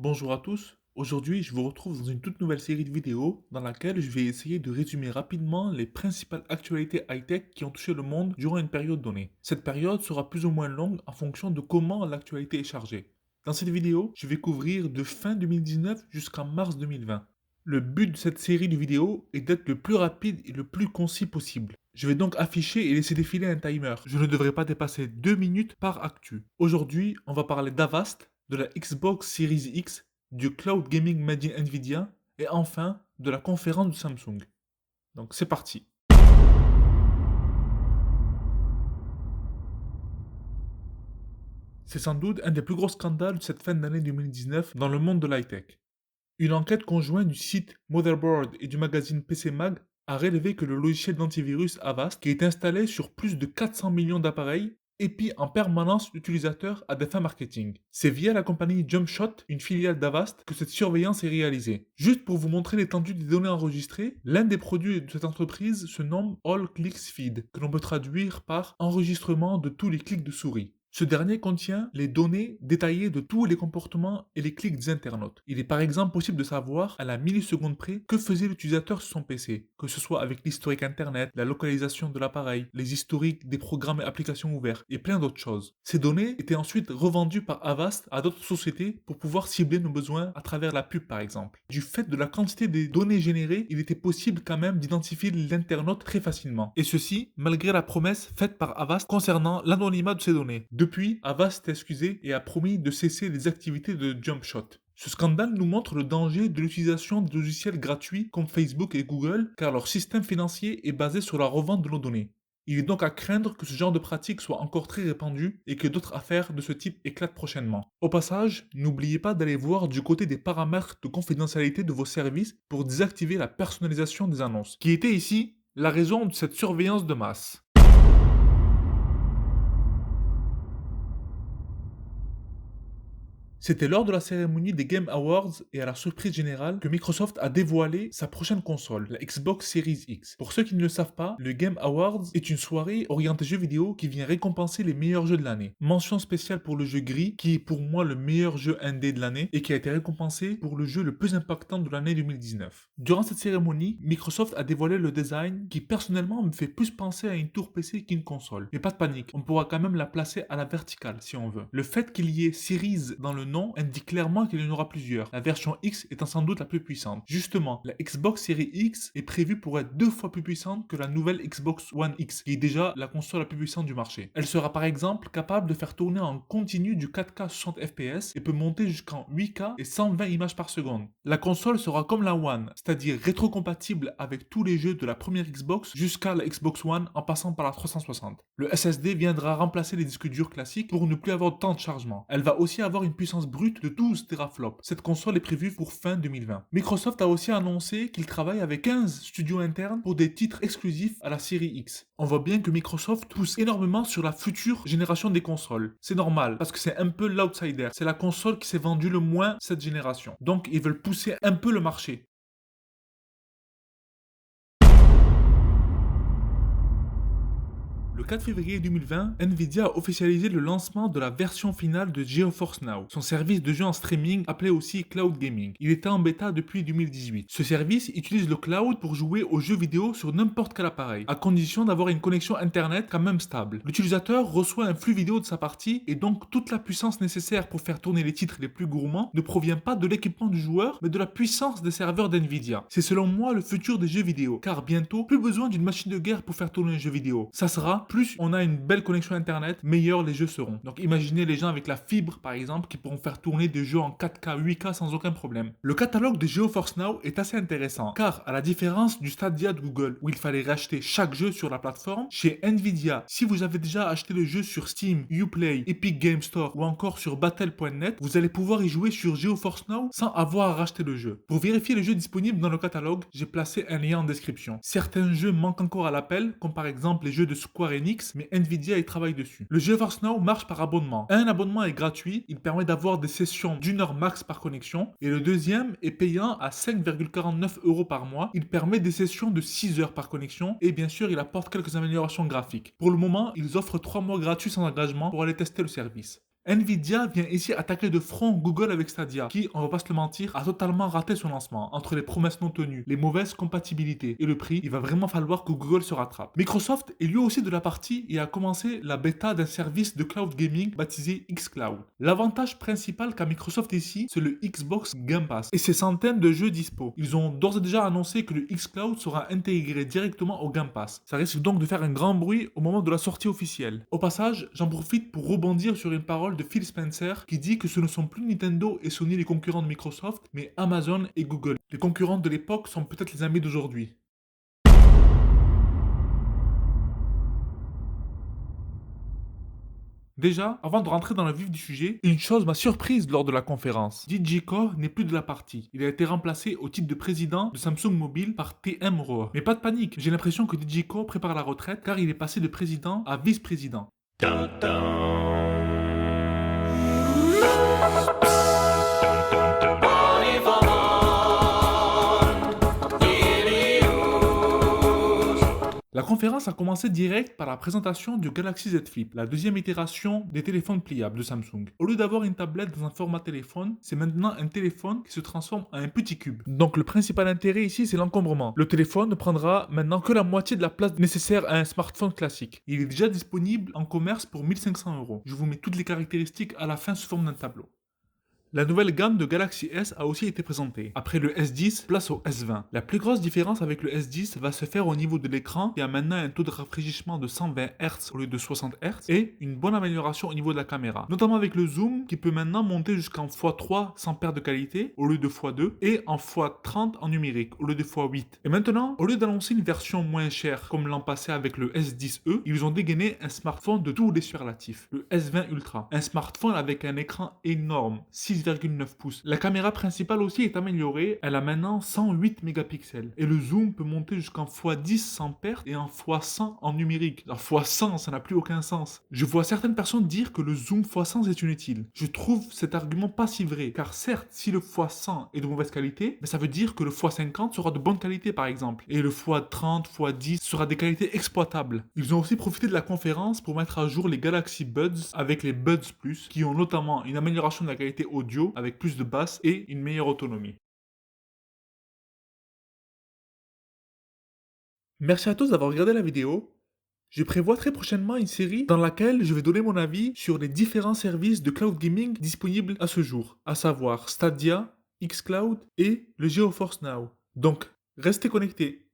Bonjour à tous, aujourd'hui je vous retrouve dans une toute nouvelle série de vidéos dans laquelle je vais essayer de résumer rapidement les principales actualités high-tech qui ont touché le monde durant une période donnée. Cette période sera plus ou moins longue en fonction de comment l'actualité est chargée. Dans cette vidéo, je vais couvrir de fin 2019 jusqu'à mars 2020. Le but de cette série de vidéos est d'être le plus rapide et le plus concis possible. Je vais donc afficher et laisser défiler un timer. Je ne devrais pas dépasser 2 minutes par actu. Aujourd'hui, on va parler d'Avast, de la Xbox Series X, du cloud gaming made in Nvidia et enfin de la conférence de Samsung. Donc c'est parti. C'est sans doute un des plus gros scandales de cette fin d'année 2019 dans le monde de l'high-tech. Une enquête conjointe du site Motherboard et du magazine PC Mag a révélé que le logiciel d'antivirus Avast, qui est installé sur plus de 400 millions d'appareils, épie en permanence l'utilisateur à des fins marketing. C'est via la compagnie Jumpshot, une filiale d'Avast, que cette surveillance est réalisée. Juste pour vous montrer l'étendue des données enregistrées, l'un des produits de cette entreprise se nomme All Clicks Feed, que l'on peut traduire par enregistrement de tous les clics de souris. Ce dernier contient les données détaillées de tous les comportements et les clics des internautes. Il est par exemple possible de savoir à la milliseconde près que faisait l'utilisateur sur son PC, que ce soit avec l'historique internet, la localisation de l'appareil, les historiques des programmes et applications ouverts, et plein d'autres choses. Ces données étaient ensuite revendues par Avast à d'autres sociétés pour pouvoir cibler nos besoins à travers la pub par exemple. Du fait de la quantité des données générées, il était possible quand même d'identifier l'internaute très facilement. Et ceci, malgré la promesse faite par Avast concernant l'anonymat de ces données. Depuis, Avast s'est excusé et a promis de cesser les activités de Jumpshot. Ce scandale nous montre le danger de l'utilisation de logiciels gratuits comme Facebook et Google, car leur système financier est basé sur la revente de nos données. Il est donc à craindre que ce genre de pratique soit encore très répandu et que d'autres affaires de ce type éclatent prochainement. Au passage, n'oubliez pas d'aller voir du côté des paramètres de confidentialité de vos services pour désactiver la personnalisation des annonces, qui était ici la raison de cette surveillance de masse. C'était lors de la cérémonie des Game Awards et à la surprise générale que Microsoft a dévoilé sa prochaine console, la Xbox Series X. Pour ceux qui ne le savent pas, le Game Awards est une soirée orientée jeux vidéo qui vient récompenser les meilleurs jeux de l'année. Mention spéciale pour le jeu Gris, qui est pour moi le meilleur jeu indé de l'année et qui a été récompensé pour le jeu le plus impactant de l'année 2019. Durant cette cérémonie, Microsoft a dévoilé le design qui personnellement me fait plus penser à une tour PC qu'une console. Mais pas de panique, on pourra quand même la placer à la verticale si on veut. Le fait qu'il y ait Series dans le nom indique clairement qu'il y en aura plusieurs, la version X étant sans doute la plus puissante. Justement, la Xbox Series X est prévue pour être 2 fois plus puissante que la nouvelle Xbox One X, qui est déjà la console la plus puissante du marché. Elle sera par exemple capable de faire tourner en continu du 4K 60 fps et peut monter jusqu'en 8K et 120 images par seconde. La console sera comme la One, c'est-à-dire rétrocompatible avec tous les jeux de la première Xbox jusqu'à la Xbox One en passant par la 360. Le SSD viendra remplacer les disques durs classiques pour ne plus avoir de temps de chargement. Elle va aussi avoir une puissance brute de 12 teraflops. Cette console est prévue pour fin 2020. Microsoft a aussi annoncé qu'il travaille avec 15 studios internes pour des titres exclusifs à la série X. On voit bien que Microsoft pousse énormément sur la future génération des consoles. C'est normal, parce que c'est un peu l'outsider. C'est la console qui s'est vendue le moins cette génération. Donc ils veulent pousser un peu le marché. Le 4 février 2020, Nvidia a officialisé le lancement de la version finale de GeForce Now, son service de jeu en streaming appelé aussi Cloud Gaming. Il était en bêta depuis 2018. Ce service utilise le cloud pour jouer aux jeux vidéo sur n'importe quel appareil, à condition d'avoir une connexion internet quand même stable. L'utilisateur reçoit un flux vidéo de sa partie et donc toute la puissance nécessaire pour faire tourner les titres les plus gourmands ne provient pas de l'équipement du joueur, mais de la puissance des serveurs d'Nvidia. C'est selon moi le futur des jeux vidéo, car bientôt, plus besoin d'une machine de guerre pour faire tourner un jeu vidéo. Ça sera plus on a une belle connexion internet, meilleurs les jeux seront. Donc imaginez les gens avec la fibre par exemple qui pourront faire tourner des jeux en 4K, 8K sans aucun problème. Le catalogue de GeForce Now est assez intéressant car à la différence du Stadia de Google où il fallait racheter chaque jeu sur la plateforme, chez Nvidia, si vous avez déjà acheté le jeu sur Steam, Uplay, Epic Game Store ou encore sur Battle.net, vous allez pouvoir y jouer sur GeForce Now sans avoir à racheter le jeu. Pour vérifier les jeux disponibles dans le catalogue, j'ai placé un lien en description. Certains jeux manquent encore à l'appel, comme par exemple les jeux de Square Enix, mais Nvidia y travaille dessus. Le GeForce Now marche par abonnement. Un abonnement est gratuit, il permet d'avoir des sessions d'1 heure max par connexion, et le deuxième est payant à 5,49 € par mois. Il permet des sessions de 6 heures par connexion, et bien sûr il apporte quelques améliorations graphiques. Pour le moment, ils offrent 3 mois gratuits sans engagement pour aller tester le service. Nvidia vient ici attaquer de front Google avec Stadia, qui, on va pas se le mentir, a totalement raté son lancement. Entre les promesses non tenues, les mauvaises compatibilités et le prix, il va vraiment falloir que Google se rattrape. Microsoft est lui aussi de la partie et a commencé la bêta d'un service de cloud gaming baptisé xCloud. L'avantage principal qu'a Microsoft ici, c'est le Xbox Game Pass et ses centaines de jeux dispo. Ils ont d'ores et déjà annoncé que le xCloud sera intégré directement au Game Pass. Ça risque donc de faire un grand bruit au moment de la sortie officielle. Au passage, j'en profite pour rebondir sur une parole de Phil Spencer qui dit que ce ne sont plus Nintendo et Sony les concurrents de Microsoft, mais Amazon et Google. Les concurrents de l'époque sont peut-être les amis d'aujourd'hui. Déjà, avant de rentrer dans le vif du sujet, une chose m'a surprise lors de la conférence. DJ Koh n'est plus de la partie. Il a été remplacé au titre de président de Samsung Mobile par TM Roa. Mais pas de panique, j'ai l'impression que DJ Koh prépare la retraite car il est passé de président à vice-président. Dun, dun. La conférence a commencé direct par la présentation du Galaxy Z Flip, la deuxième itération des téléphones pliables de Samsung. Au lieu d'avoir une tablette dans un format téléphone, c'est maintenant un téléphone qui se transforme en un petit cube. Donc le principal intérêt ici, c'est l'encombrement. Le téléphone ne prendra maintenant que la moitié de la place nécessaire à un smartphone classique. Il est déjà disponible en commerce pour 1500 €. Je vous mets toutes les caractéristiques à la fin sous forme d'un tableau. La nouvelle gamme de Galaxy S a aussi été présentée. Après le S10, place au S20. La plus grosse différence avec le S10 va se faire au niveau de l'écran qui a maintenant un taux de rafraîchissement de 120 Hz au lieu de 60 Hz et une bonne amélioration au niveau de la caméra. Notamment avec le zoom qui peut maintenant monter jusqu'en x3 sans perte de qualité au lieu de x2 et en x30 en numérique au lieu de x8. Et maintenant, au lieu d'annoncer une version moins chère comme l'an passé avec le S10e, ils ont dégainé un smartphone de tous les superlatifs, le S20 Ultra. Un smartphone avec un écran énorme, 6,9 pouces. La caméra principale aussi est améliorée, elle a maintenant 108 mégapixels. Et le zoom peut monter jusqu'en x10 sans perte et en x100 en numérique. Alors x100, ça n'a plus aucun sens. Je vois certaines personnes dire que le zoom x100 est inutile. Je trouve cet argument pas si vrai, car certes, si le x100 est de mauvaise qualité, mais ça veut dire que le x50 sera de bonne qualité par exemple. Et le x30, x10 sera des qualités exploitables. Ils ont aussi profité de la conférence pour mettre à jour les Galaxy Buds avec les Buds Plus, qui ont notamment une amélioration de la qualité audio avec plus de basse et une meilleure autonomie. Merci à tous d'avoir regardé la vidéo. Je prévois très prochainement une série dans laquelle je vais donner mon avis sur les différents services de cloud gaming disponibles à ce jour, à savoir Stadia, xCloud et le GeoForce Now. Donc, restez connectés.